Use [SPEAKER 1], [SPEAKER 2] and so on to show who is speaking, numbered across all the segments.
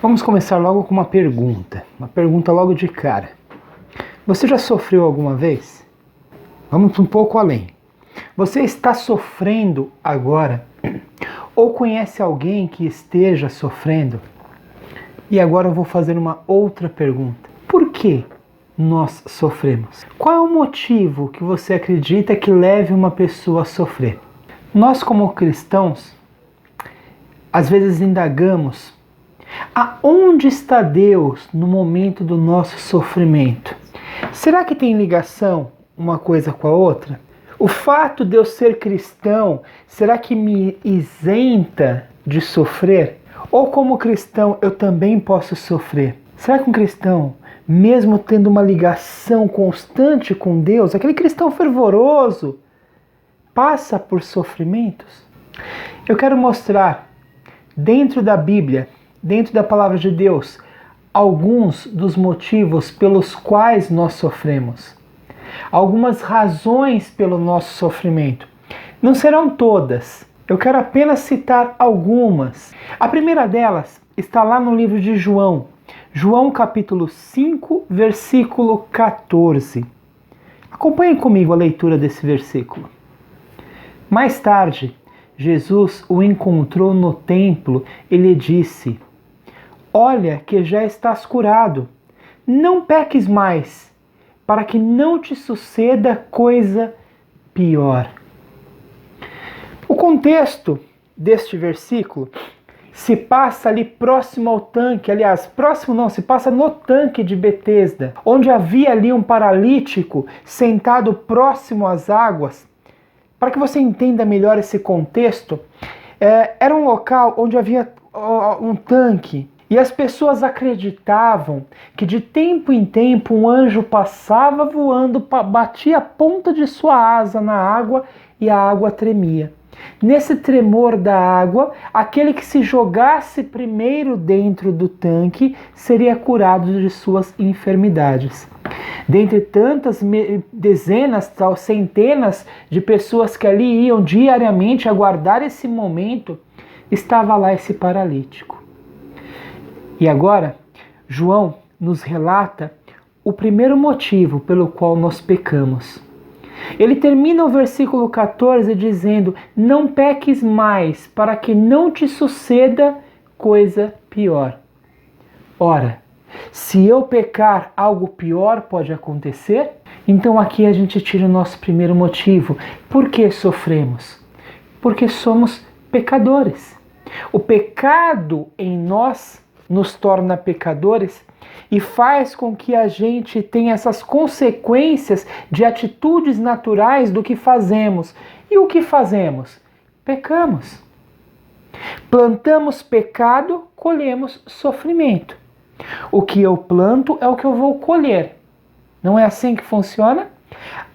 [SPEAKER 1] Vamos começar logo com uma pergunta logo de cara. Você já sofreu alguma vez? Vamos um pouco além. Você está sofrendo agora? Ou conhece alguém que esteja sofrendo? E agora eu vou fazer uma outra pergunta. Por que nós sofremos? Qual é o motivo que você acredita que leve uma pessoa a sofrer? Nós, como cristãos, às vezes indagamos: aonde está Deus no momento do nosso sofrimento? Será que tem ligação uma coisa com a outra? O fato de eu ser cristão, será que me isenta de sofrer? Ou como cristão eu também posso sofrer? Será que um cristão, mesmo tendo uma ligação constante com Deus, aquele cristão fervoroso, passa por sofrimentos? Eu quero mostrar, dentro da Bíblia, dentro da palavra de Deus, alguns dos motivos pelos quais nós sofremos. Algumas razões pelo nosso sofrimento. Não serão todas. Eu quero apenas citar algumas. A primeira delas está lá no livro de João. João capítulo 5, versículo 14. Acompanhem comigo a leitura desse versículo. Mais tarde, Jesus o encontrou no templo e lhe disse: olha que já estás curado, não peques mais, para que não te suceda coisa pior. O contexto deste versículo se passa ali próximo ao tanque, aliás, próximo não, se passa no tanque de Betesda, onde havia ali um paralítico sentado próximo às águas. Para que você entenda melhor esse contexto, era um local onde havia um tanque. E as pessoas acreditavam que de tempo em tempo um anjo passava voando, batia a ponta de sua asa na água e a água tremia. Nesse tremor da água, aquele que se jogasse primeiro dentro do tanque seria curado de suas enfermidades. Dentre tantas dezenas, centenas de pessoas que ali iam diariamente aguardar esse momento, estava lá esse paralítico. E agora, João nos relata o primeiro motivo pelo qual nós pecamos. Ele termina o versículo 14 dizendo: não peques mais, para que não te suceda coisa pior. Ora, se eu pecar, algo pior pode acontecer? Então aqui a gente tira o nosso primeiro motivo. Por que sofremos? Porque somos pecadores. O pecado em nós nos torna pecadores e faz com que a gente tenha essas consequências de atitudes naturais do que fazemos. E o que fazemos? Pecamos. Plantamos pecado, colhemos sofrimento. O que eu planto é o que eu vou colher. Não é assim que funciona?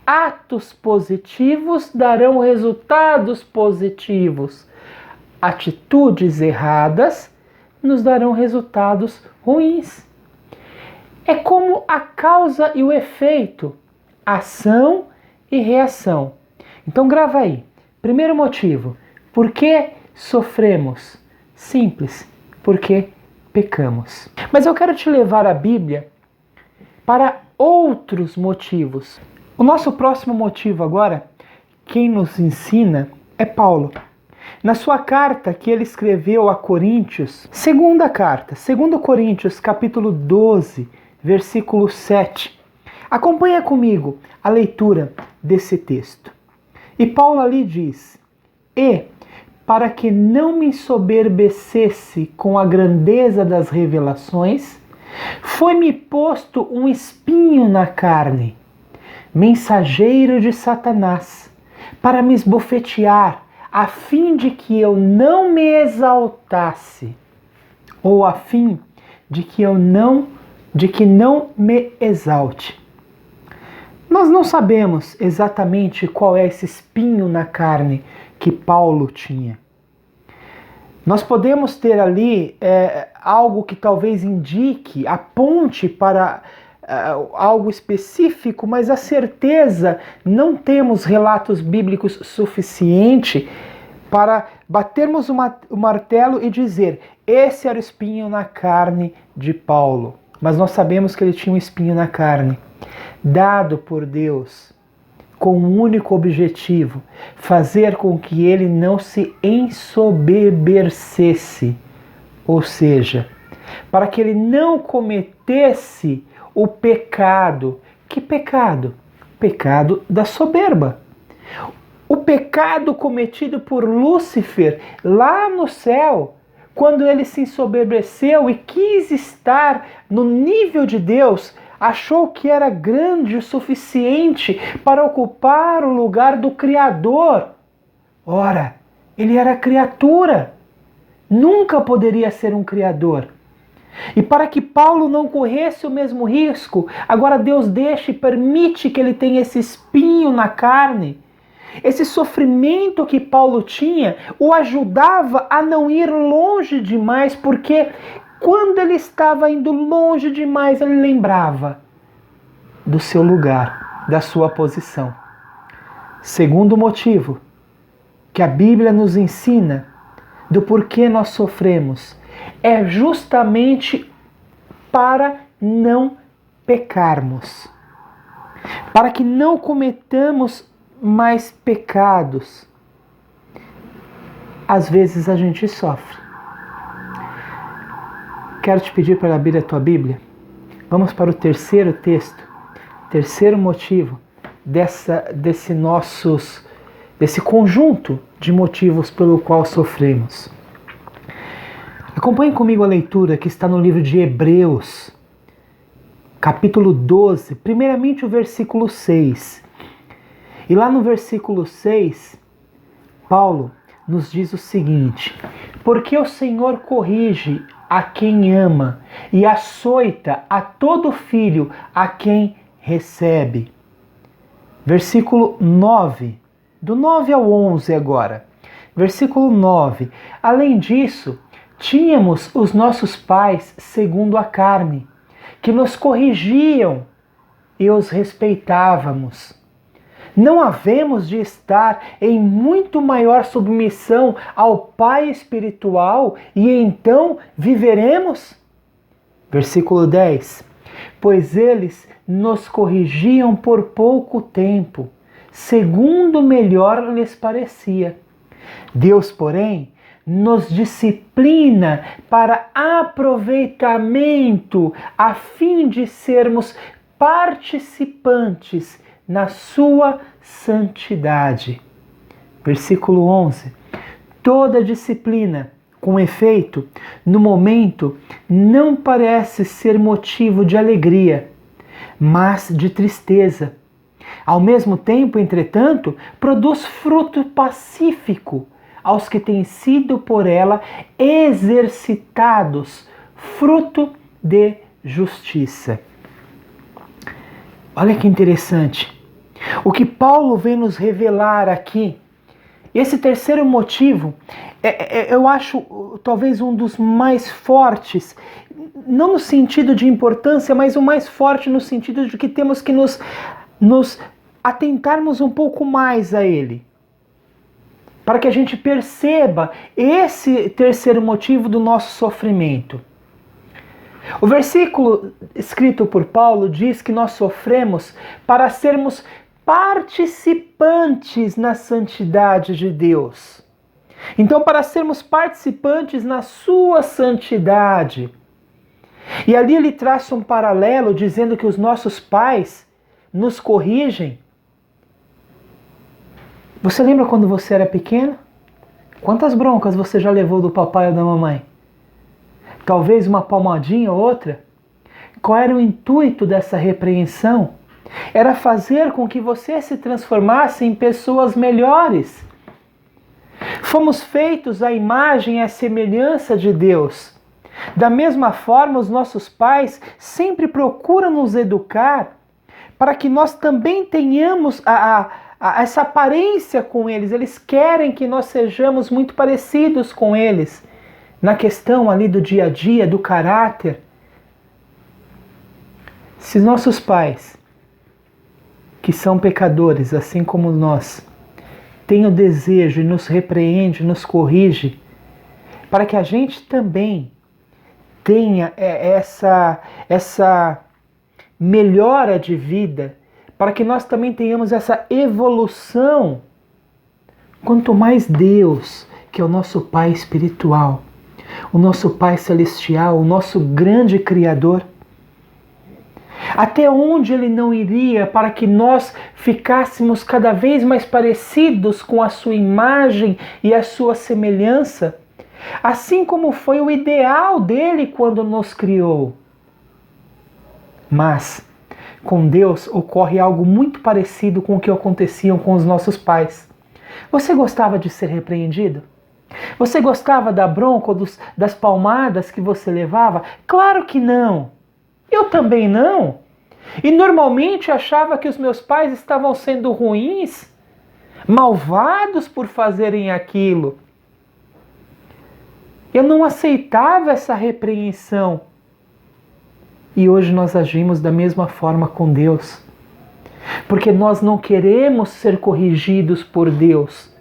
[SPEAKER 1] Atos positivos darão resultados positivos. Atitudes erradas nos darão resultados ruins. É como a causa e o efeito, ação e reação. Então grava aí. Primeiro motivo, por que sofremos? Simples, porque pecamos. Mas eu quero te levar a Bíblia para outros motivos. O nosso próximo motivo agora, quem nos ensina é Paulo. Na sua carta que ele escreveu a Coríntios, segunda carta, 2 Coríntios, capítulo 12, versículo 7. Acompanha comigo a leitura desse texto. E Paulo ali diz: e, para que não me ensoberbecesse com a grandeza das revelações, foi-me posto um espinho na carne, mensageiro de Satanás, para me esbofetear, a fim de que eu não me exaltasse, ou a fim de que não me exalte. Nós não sabemos exatamente qual é esse espinho na carne que Paulo tinha. Nós podemos ter ali algo que talvez indique, aponte para algo específico, mas a certeza não temos relatos bíblicos suficientes para batermos o martelo e dizer: esse era o espinho na carne de Paulo. Mas nós sabemos que ele tinha um espinho na carne, dado por Deus, com um único objetivo: fazer com que ele não se ensoberbecesse, ou seja, para que ele não cometesse o pecado. Que pecado? Pecado da soberba. O pecado cometido por Lúcifer lá no céu, quando ele se ensoberbeceu e quis estar no nível de Deus, achou que era grande o suficiente para ocupar o lugar do Criador. Ora, ele era criatura, nunca poderia ser um criador. E para que Paulo não corresse o mesmo risco, agora Deus deixa e permite que ele tenha esse espinho na carne. Esse sofrimento que Paulo tinha o ajudava a não ir longe demais, porque quando ele estava indo longe demais, ele lembrava do seu lugar, da sua posição. Segundo motivo que a Bíblia nos ensina do porquê nós sofremos é justamente para não pecarmos, para que não cometamos mais pecados. Às vezes a gente sofre. Quero te pedir para abrir a tua Bíblia. Vamos para o terceiro texto, terceiro motivo desse conjunto de motivos pelo qual sofremos. Acompanhe comigo a leitura que está no livro de Hebreus, capítulo 12, primeiramente o versículo 6. E lá no versículo 6, Paulo nos diz o seguinte: porque o Senhor corrige a quem ama e açoita a todo filho a quem recebe. Versículo 9, do 9 ao 11 agora. Versículo 9. Além disso, tínhamos os nossos pais segundo a carne, que nos corrigiam e os respeitávamos. Não havemos de estar em muito maior submissão ao Pai espiritual e então viveremos? Versículo 10. Pois eles nos corrigiam por pouco tempo, segundo melhor lhes parecia. Deus, porém, nos disciplina para aproveitamento, a fim de sermos participantes na sua santidade. Versículo 11. Toda disciplina, com efeito, no momento, não parece ser motivo de alegria, mas de tristeza. Ao mesmo tempo, entretanto, produz fruto pacífico aos que têm sido por ela exercitados, fruto de justiça. Olha que interessante. O que Paulo vem nos revelar aqui, esse terceiro motivo, eu acho talvez um dos mais fortes, não no sentido de importância, mas o mais forte no sentido de que temos que nos atentarmos um pouco mais a ele, para que a gente perceba esse terceiro motivo do nosso sofrimento. O versículo escrito por Paulo diz que nós sofremos para sermos participantes na santidade de Deus. Então, para sermos participantes na sua santidade. E ali ele traça um paralelo dizendo que os nossos pais nos corrigem. Você lembra quando você era pequeno? Quantas broncas você já levou do papai ou da mamãe? Talvez uma palmadinha ou outra? Qual era o intuito dessa repreensão? Era fazer com que você se transformasse em pessoas melhores. Fomos feitos à imagem e à semelhança de Deus. Da mesma forma, os nossos pais sempre procuram nos educar para que nós também tenhamos essa aparência com eles. Eles querem que nós sejamos muito parecidos com eles na questão ali do dia a dia, do caráter. Se nossos pais, que são pecadores, assim como nós, tem o desejo e nos repreende, nos corrige, para que a gente também tenha essa melhora de vida, para que nós também tenhamos essa evolução. Quanto mais Deus, que é o nosso Pai espiritual, o nosso Pai celestial, o nosso grande Criador, até onde Ele não iria para que nós ficássemos cada vez mais parecidos com a sua imagem e a sua semelhança, assim como foi o ideal dele quando nos criou. Mas com Deus ocorre algo muito parecido com o que acontecia com os nossos pais. Você gostava de ser repreendido? Você gostava da bronca ou das palmadas que você levava? Claro que não! Eu também não! E normalmente achava que os meus pais estavam sendo ruins, malvados por fazerem aquilo. Eu não aceitava essa repreensão. E hoje nós agimos da mesma forma com Deus. Porque nós não queremos ser corrigidos por Deus.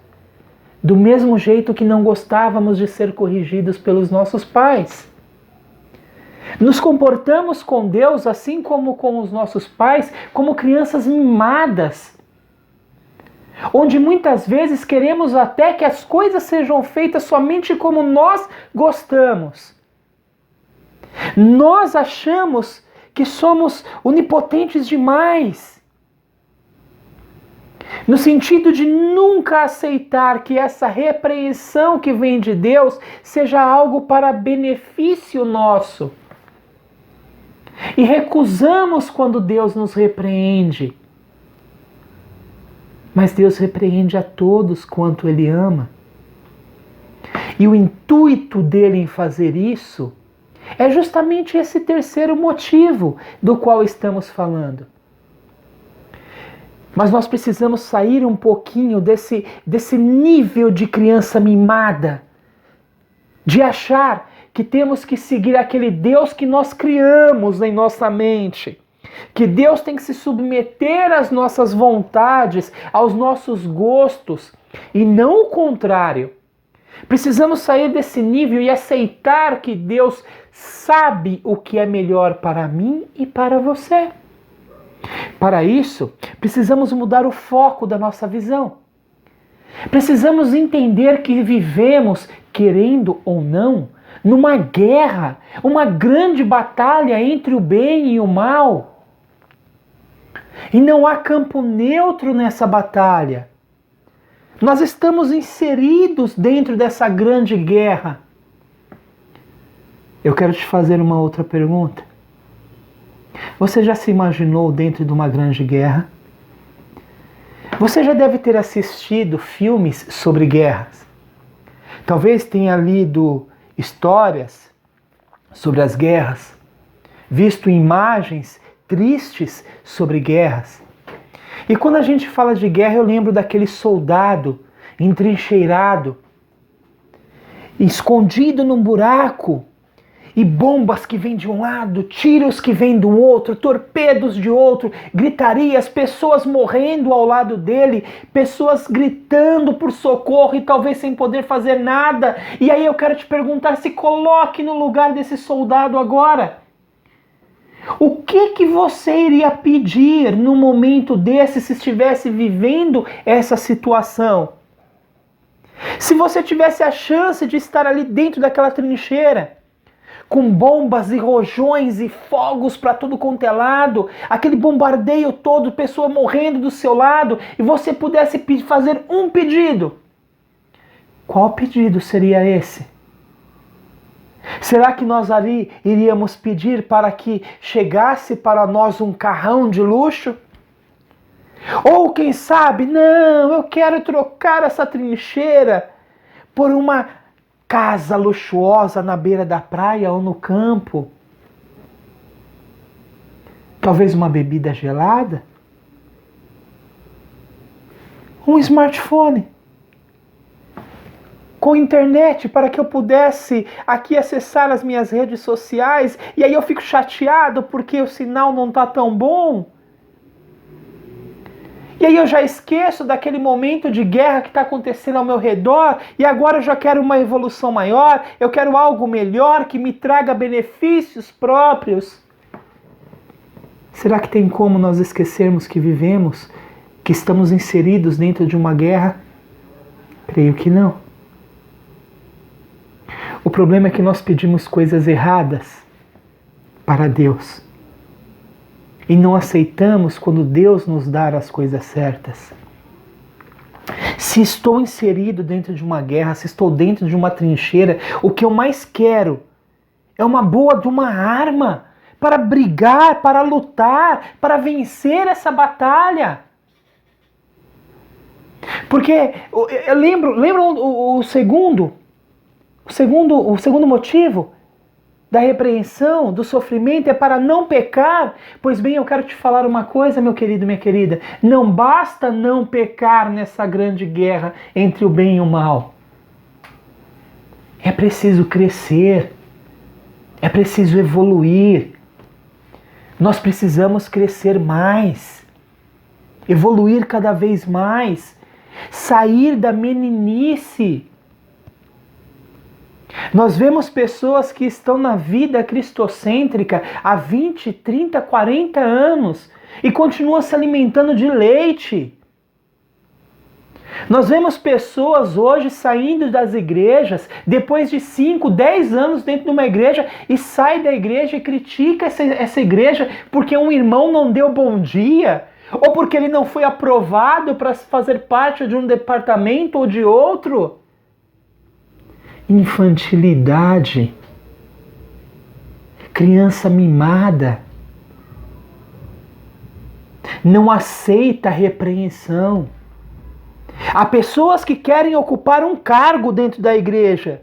[SPEAKER 1] Do mesmo jeito que não gostávamos de ser corrigidos pelos nossos pais. Nos comportamos com Deus, assim como com os nossos pais, como crianças mimadas. Onde muitas vezes queremos até que as coisas sejam feitas somente como nós gostamos. Nós achamos que somos onipotentes demais. No sentido de nunca aceitar que essa repreensão que vem de Deus seja algo para benefício nosso. E recusamos quando Deus nos repreende. Mas Deus repreende a todos quanto Ele ama. E o intuito dele em fazer isso é justamente esse terceiro motivo do qual estamos falando. Mas nós precisamos sair um pouquinho desse nível de criança mimada, de achar que temos que seguir aquele Deus que nós criamos em nossa mente, que Deus tem que se submeter às nossas vontades, aos nossos gostos, e não o contrário. Precisamos sair desse nível e aceitar que Deus sabe o que é melhor para mim e para você. Para isso, precisamos mudar o foco da nossa visão. Precisamos entender que vivemos, querendo ou não, numa guerra, uma grande batalha entre o bem e o mal. E não há campo neutro nessa batalha. Nós estamos inseridos dentro dessa grande guerra. Eu quero te fazer uma outra pergunta. Você já se imaginou dentro de uma grande guerra? Você já deve ter assistido filmes sobre guerras. Talvez tenha lido histórias sobre as guerras, visto imagens tristes sobre guerras. E quando a gente fala de guerra, eu lembro daquele soldado entrincheirado, escondido num buraco, e bombas que vêm de um lado, tiros que vêm do outro, torpedos de outro, gritarias, pessoas morrendo ao lado dele, pessoas gritando por socorro e talvez sem poder fazer nada. E aí eu quero te perguntar, se coloque no lugar desse soldado agora. O que você iria pedir num momento desse se estivesse vivendo essa situação? Se você tivesse a chance de estar ali dentro daquela trincheira, com bombas e rojões e fogos para tudo quanto é lado, aquele bombardeio todo, pessoa morrendo do seu lado, e você pudesse fazer um pedido, qual pedido seria esse? Será que nós ali iríamos pedir para que chegasse para nós um carrão de luxo? Ou quem sabe, não, eu quero trocar essa trincheira por uma casa luxuosa na beira da praia ou no campo? Talvez uma bebida gelada? Um smartphone com internet para que eu pudesse aqui acessar as minhas redes sociais, e aí eu fico chateado porque o sinal não está tão bom. E aí eu já esqueço daquele momento de guerra que está acontecendo ao meu redor, e agora eu já quero uma evolução maior, eu quero algo melhor que me traga benefícios próprios. Será que tem como nós esquecermos que vivemos, que estamos inseridos dentro de uma guerra? Creio que não. O problema é que nós pedimos coisas erradas para Deus e não aceitamos quando Deus nos dá as coisas certas. Se estou inserido dentro de uma guerra, se estou dentro de uma trincheira, o que eu mais quero é uma boa de uma arma para brigar, para lutar, para vencer essa batalha. Porque eu lembro o segundo motivo da repreensão, do sofrimento, é para não pecar. Pois bem, eu quero te falar uma coisa, meu querido, minha querida. Não basta não pecar nessa grande guerra entre o bem e o mal. É preciso crescer. É preciso evoluir. Nós precisamos crescer mais. Evoluir cada vez mais. Sair da meninice. Nós vemos pessoas que estão na vida cristocêntrica há 20, 30, 40 anos e continuam se alimentando de leite. Nós vemos pessoas hoje saindo das igrejas depois de 5, 10 anos dentro de uma igreja e sai da igreja e critica essa igreja porque um irmão não deu bom dia ou porque ele não foi aprovado para fazer parte de um departamento ou de outro. Infantilidade, criança mimada, não aceita a repreensão. Há pessoas que querem ocupar um cargo dentro da igreja,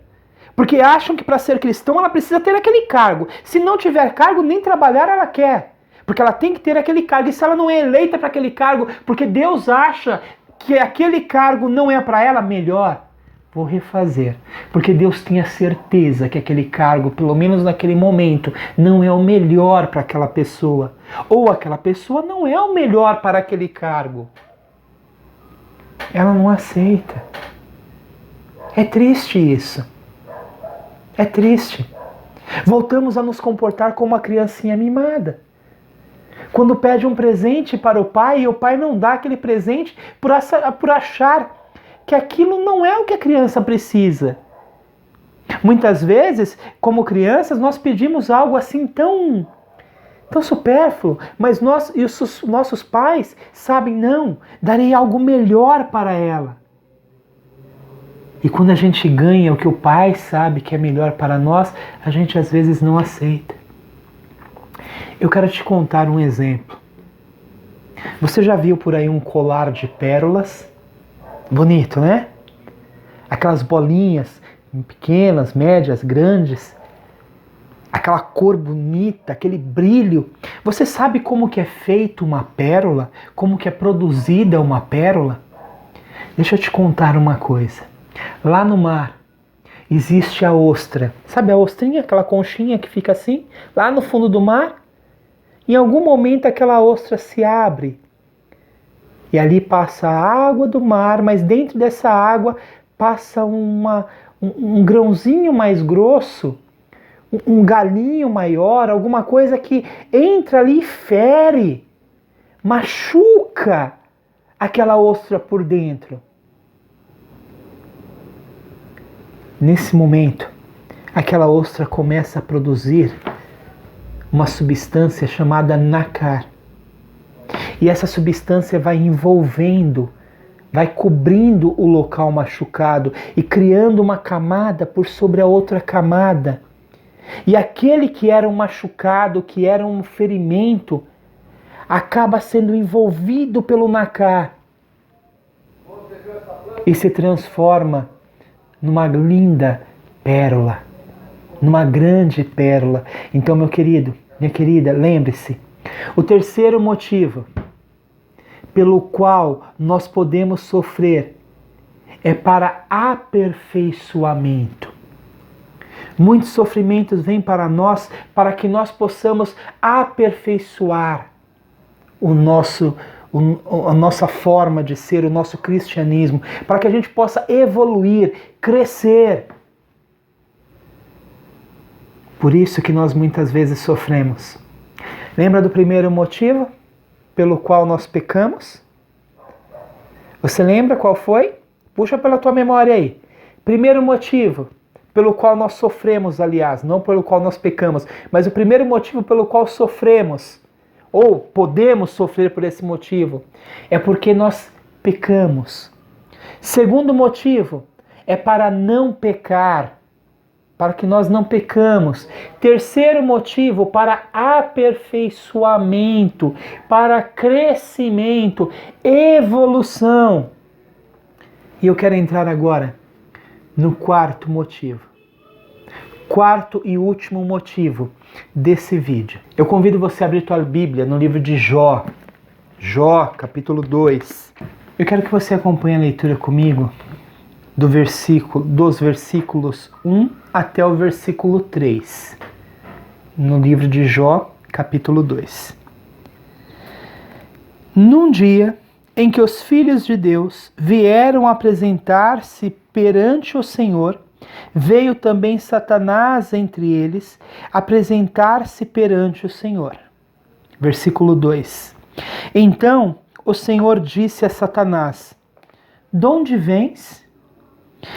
[SPEAKER 1] porque acham que para ser cristão ela precisa ter aquele cargo. Se não tiver cargo, nem trabalhar ela quer, porque ela tem que ter aquele cargo. E se ela não é eleita para aquele cargo, porque Deus acha que aquele cargo não é para ela, melhor. Vou refazer, porque Deus tem a certeza que aquele cargo, pelo menos naquele momento, não é o melhor para aquela pessoa. Ou aquela pessoa não é o melhor para aquele cargo. Ela não aceita. É triste isso. É triste. Voltamos a nos comportar como uma criancinha mimada. Quando pede um presente para o pai e o pai não dá aquele presente por achar que aquilo não é o que a criança precisa. Muitas vezes, como crianças, nós pedimos algo assim tão supérfluo, mas nós e os nossos pais sabem, não, darei algo melhor para ela. E quando a gente ganha o que o pai sabe que é melhor para nós, a gente às vezes não aceita. Eu quero te contar um exemplo. Você já viu por aí um colar de pérolas? Bonito, né? Aquelas bolinhas pequenas, médias, grandes. Aquela cor bonita, aquele brilho. Você sabe como que é feita uma pérola? Como que é produzida uma pérola? Deixa eu te contar uma coisa. Lá no mar existe a ostra. Sabe a ostrinha? Aquela conchinha que fica assim, lá no fundo do mar? Em algum momento aquela ostra se abre. E ali passa a água do mar, mas dentro dessa água passa um grãozinho mais grosso, um galinho maior, alguma coisa que entra ali e fere, machuca aquela ostra por dentro. Nesse momento, aquela ostra começa a produzir uma substância chamada nácar. E essa substância vai envolvendo, vai cobrindo o local machucado e criando uma camada por sobre a outra camada. E aquele que era um machucado, que era um ferimento, acaba sendo envolvido pelo nácar e se transforma numa linda pérola, numa grande pérola. Então, meu querido, minha querida, lembre-se, o terceiro motivo pelo qual nós podemos sofrer é para aperfeiçoamento. Muitos sofrimentos vêm para nós para que nós possamos aperfeiçoar o nosso a nossa forma de ser, o nosso cristianismo, para que a gente possa evoluir, crescer. Por isso que nós muitas vezes sofremos. Lembra do primeiro motivo pelo qual nós pecamos? Você lembra qual foi? Puxa pela tua memória aí. Primeiro motivo pelo qual nós sofremos, aliás, não pelo qual nós pecamos, mas o primeiro motivo pelo qual sofremos, ou podemos sofrer por esse motivo, é porque nós pecamos. Segundo motivo, é para não pecar, para que nós não pecamos. Terceiro motivo, para aperfeiçoamento, para crescimento, evolução. E eu quero entrar agora no quarto motivo. Quarto e último motivo desse vídeo. Eu convido você a abrir tua Bíblia no livro de Jó. Jó, capítulo 2. Eu quero que você acompanhe a leitura comigo dos versículos 1 até o versículo 3. No livro de Jó, capítulo 2. Num dia em que os filhos de Deus vieram apresentar-se perante o Senhor, veio também Satanás entre eles apresentar-se perante o Senhor. Versículo 2. Então o Senhor disse a Satanás: "De onde vens?"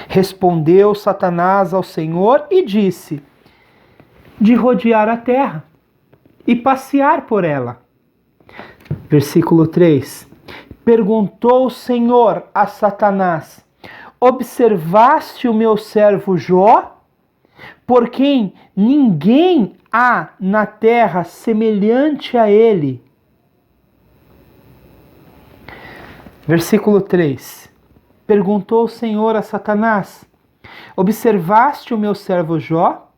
[SPEAKER 1] Respondeu Satanás ao Senhor e disse: "De rodear a terra e passear por ela." Versículo 3. Perguntou o Senhor a Satanás: "Observaste o meu servo Jó, por quem ninguém há na terra semelhante a ele?" Versículo 3. Perguntou o Senhor a Satanás: "Observaste o meu servo Jó,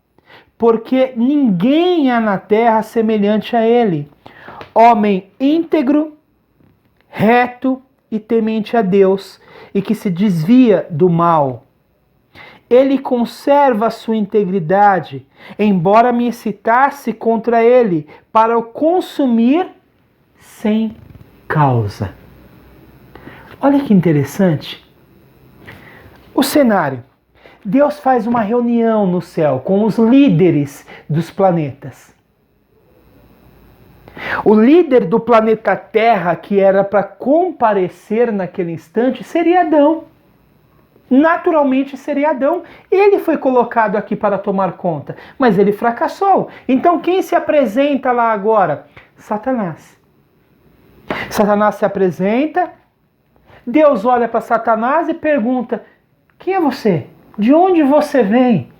[SPEAKER 1] porque ninguém há na terra semelhante a ele, homem íntegro, reto e temente a Deus, e que se desvia do mal. Ele conserva a sua integridade, embora me incitasse contra ele para o consumir sem causa." Olha que interessante. O cenário. Deus faz uma reunião no céu com os líderes dos planetas. O líder do planeta Terra, que era para comparecer naquele instante, seria Adão. Naturalmente seria Adão. Ele foi colocado aqui para tomar conta, mas ele fracassou. Então quem se apresenta lá agora? Satanás. Satanás se apresenta, Deus olha para Satanás e pergunta: "Quem é você? De onde você vem?"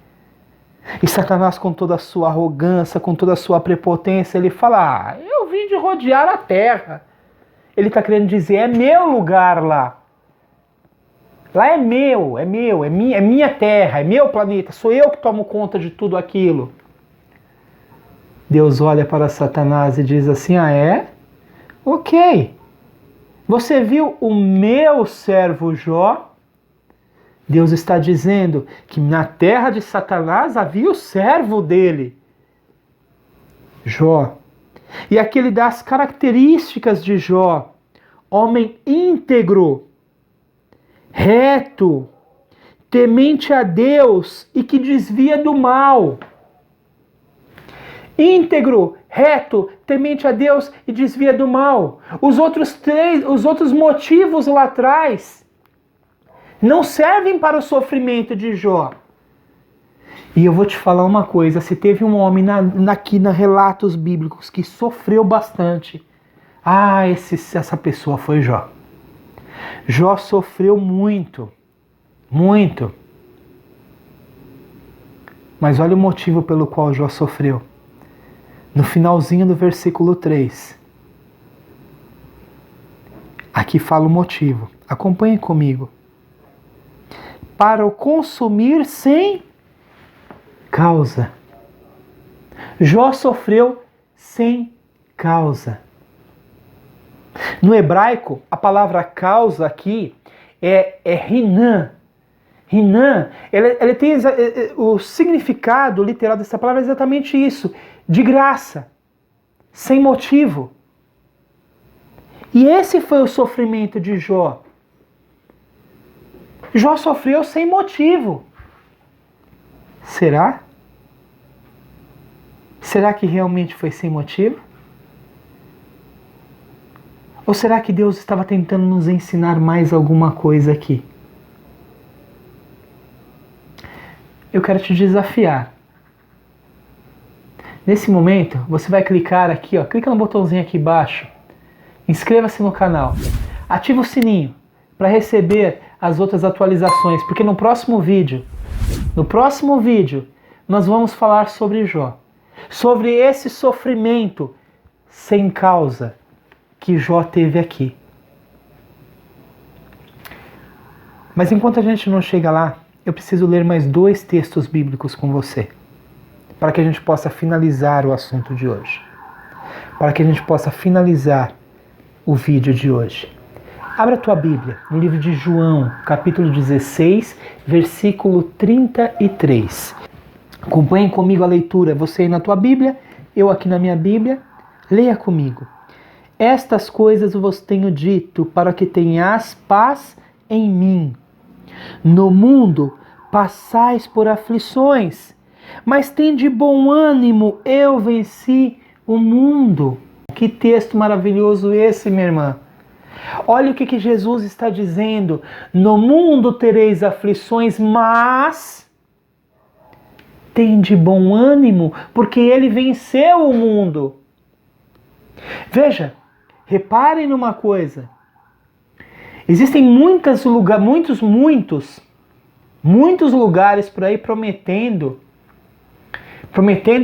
[SPEAKER 1] E Satanás, com toda a sua arrogância, com toda a sua prepotência, ele fala: "Eu vim de rodear a terra." Ele está querendo dizer: é meu lugar lá. Lá é minha terra, é meu planeta, sou eu que tomo conta de tudo aquilo. Deus olha para Satanás e diz assim: "Ah, é? Ok. Você viu o meu servo Jó?" Deus está dizendo que na terra de Satanás havia o servo dele, Jó. E aqui ele dá as características de Jó: homem íntegro, reto, temente a Deus e que desvia do mal. Íntegro, reto, temente a Deus e desvia do mal. Os outros motivos lá atrás não servem para o sofrimento de Jó. E eu vou te falar uma coisa: se teve um homem aqui na relatos bíblicos que sofreu bastante, essa pessoa foi Jó. Jó sofreu muito, muito. Mas olha o motivo pelo qual Jó sofreu. No finalzinho do versículo 3. Aqui fala o motivo. Acompanhe comigo. Para o consumir sem causa. Jó sofreu sem causa. No hebraico, a palavra causa aqui é Rinan. Rinan, ele tem o significado literal dessa palavra é exatamente isso: de graça, sem motivo. E esse foi o sofrimento de Jó. Jó sofreu sem motivo. Será? Será que realmente foi sem motivo? Ou será que Deus estava tentando nos ensinar mais alguma coisa aqui? Eu quero te desafiar. Nesse momento, você vai clicar aqui, ó, clica no botãozinho aqui embaixo. Inscreva-se no canal. Ativa o sininho para receber as outras atualizações, porque no próximo vídeo, nós vamos falar sobre Jó. Sobre esse sofrimento sem causa que Jó teve aqui. Mas enquanto a gente não chega lá, eu preciso ler mais 2 textos bíblicos com você, para que a gente possa finalizar o assunto de hoje. Para que a gente possa finalizar o vídeo de hoje. Abra a tua Bíblia no livro de João, capítulo 16, versículo 33. Acompanhe comigo a leitura, você aí na tua Bíblia, eu aqui na minha Bíblia. Leia comigo. Estas coisas vos tenho dito para que tenhas paz em mim. No mundo passais por aflições, mas tende bom ânimo, eu venci o mundo. Que texto maravilhoso esse, minha irmã. Olha o que Jesus está dizendo. No mundo tereis aflições, mas tende bom ânimo, porque ele venceu o mundo. Veja, reparem numa coisa. Existem muitos lugares por aí prometendo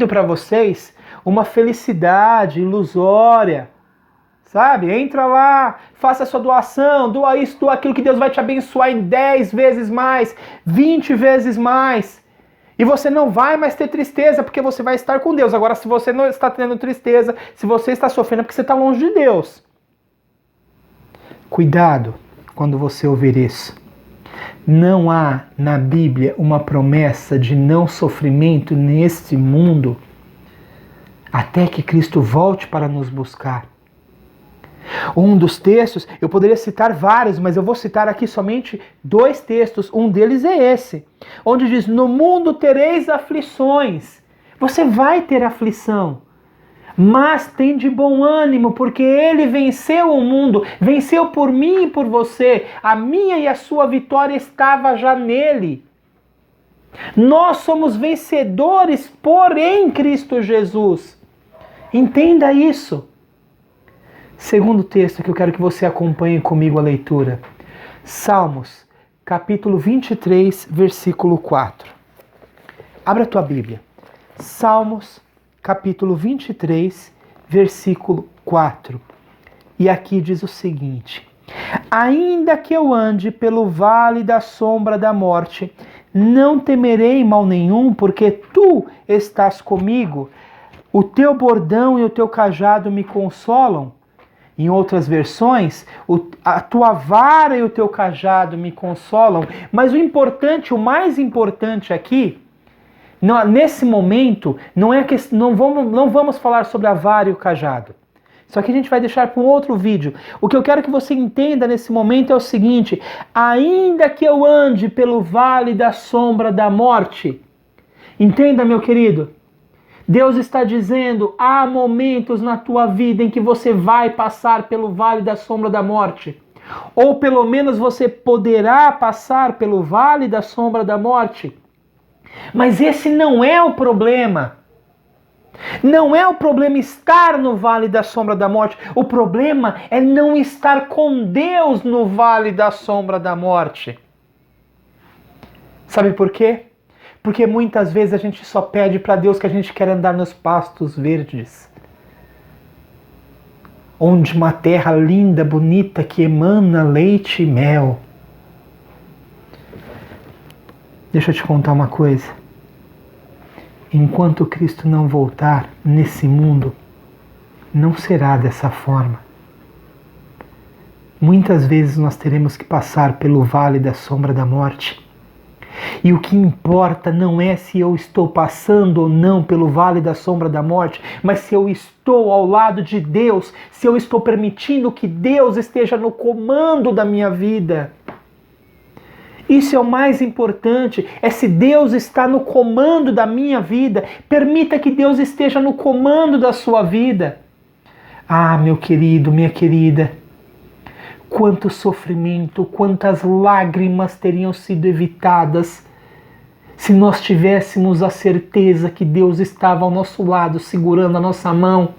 [SPEAKER 1] para vocês uma felicidade ilusória, sabe? Entra lá, faça a sua doação, doa isso, doa aquilo, que Deus vai te abençoar em 10 vezes mais, 20 vezes mais. E você não vai mais ter tristeza, porque você vai estar com Deus. Agora, se você não está tendo tristeza, se você está sofrendo, é porque você está longe de Deus. Cuidado quando você ouvir isso. Não há na Bíblia uma promessa de não sofrimento neste mundo até que Cristo volte para nos buscar. Um dos textos, eu poderia citar vários, mas eu vou citar aqui somente 2 textos. Um deles é esse, onde diz: no mundo tereis aflições. Você vai ter aflição, mas tem de bom ânimo, porque ele venceu o mundo, venceu por mim e por você. A minha e a sua vitória estava já nele. Nós somos vencedores, porém, Cristo Jesus. Entenda isso. Segundo texto que eu quero que você acompanhe comigo a leitura. Salmos, capítulo 23, versículo 4. Abra a tua Bíblia. Salmos, capítulo 23, versículo 4. E aqui diz o seguinte: ainda que eu ande pelo vale da sombra da morte, não temerei mal nenhum, porque tu estás comigo. O teu bordão e o teu cajado me consolam. Em outras versões, a tua vara e o teu cajado me consolam. Mas o mais importante aqui, nesse momento, não vamos falar sobre a vara e o cajado. Isso aqui a gente vai deixar para um outro vídeo. O que eu quero que você entenda nesse momento é o seguinte: ainda que eu ande pelo vale da sombra da morte, entenda, meu querido, Deus está dizendo, há momentos na tua vida em que você vai passar pelo vale da sombra da morte. Ou pelo menos você poderá passar pelo vale da sombra da morte. Mas esse não é o problema. Não é o problema estar no vale da sombra da morte. O problema é não estar com Deus no vale da sombra da morte. Sabe por quê? Porque muitas vezes a gente só pede para Deus que a gente quer andar nos pastos verdes. Onde uma terra linda, bonita, que emana leite e mel. Deixa eu te contar uma coisa. Enquanto Cristo não voltar nesse mundo, não será dessa forma. Muitas vezes nós teremos que passar pelo vale da sombra da morte. E o que importa não é se eu estou passando ou não pelo vale da sombra da morte, mas se eu estou ao lado de Deus, se eu estou permitindo que Deus esteja no comando da minha vida. Isso é o mais importante, é se Deus está no comando da minha vida, permita que Deus esteja no comando da sua vida. Ah, meu querido, minha querida, quanto sofrimento, quantas lágrimas teriam sido evitadas se nós tivéssemos a certeza que Deus estava ao nosso lado, segurando a nossa mão.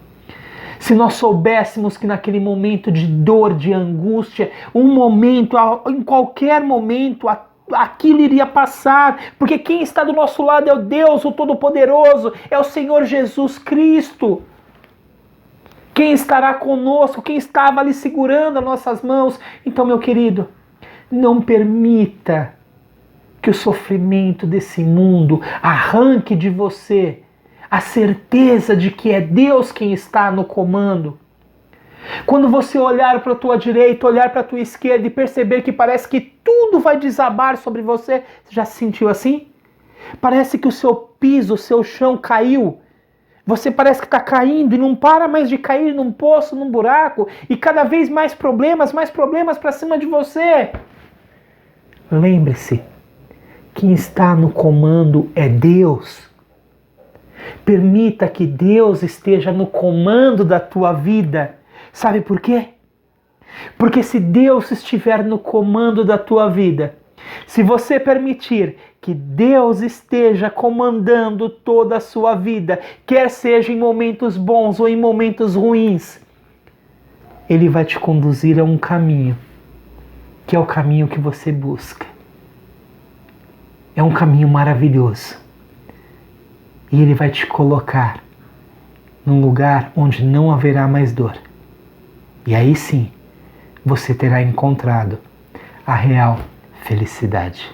[SPEAKER 1] Se nós soubéssemos que naquele momento de dor, de angústia, em qualquer momento, aquilo iria passar, porque quem está do nosso lado é o Deus, o Todo-Poderoso, é o Senhor Jesus Cristo. Quem estará conosco, quem estava ali segurando as nossas mãos. Então, meu querido, não permita que o sofrimento desse mundo arranque de você a certeza de que é Deus quem está no comando. Quando você olhar para a tua direita, olhar para a tua esquerda e perceber que parece que tudo vai desabar sobre você, você já se sentiu assim? Parece que o seu piso, o seu chão caiu. Você parece que está caindo e não para mais de cair num poço, num buraco, e cada vez mais problemas para cima de você. Lembre-se, quem está no comando é Deus. Permita que Deus esteja no comando da tua vida. Sabe por quê? Porque se Deus estiver no comando da tua vida, se você permitir que Deus esteja comandando toda a sua vida, quer seja em momentos bons ou em momentos ruins, Ele vai te conduzir a um caminho, que é o caminho que você busca. É um caminho maravilhoso. E Ele vai te colocar num lugar onde não haverá mais dor. E aí sim, você terá encontrado a real felicidade.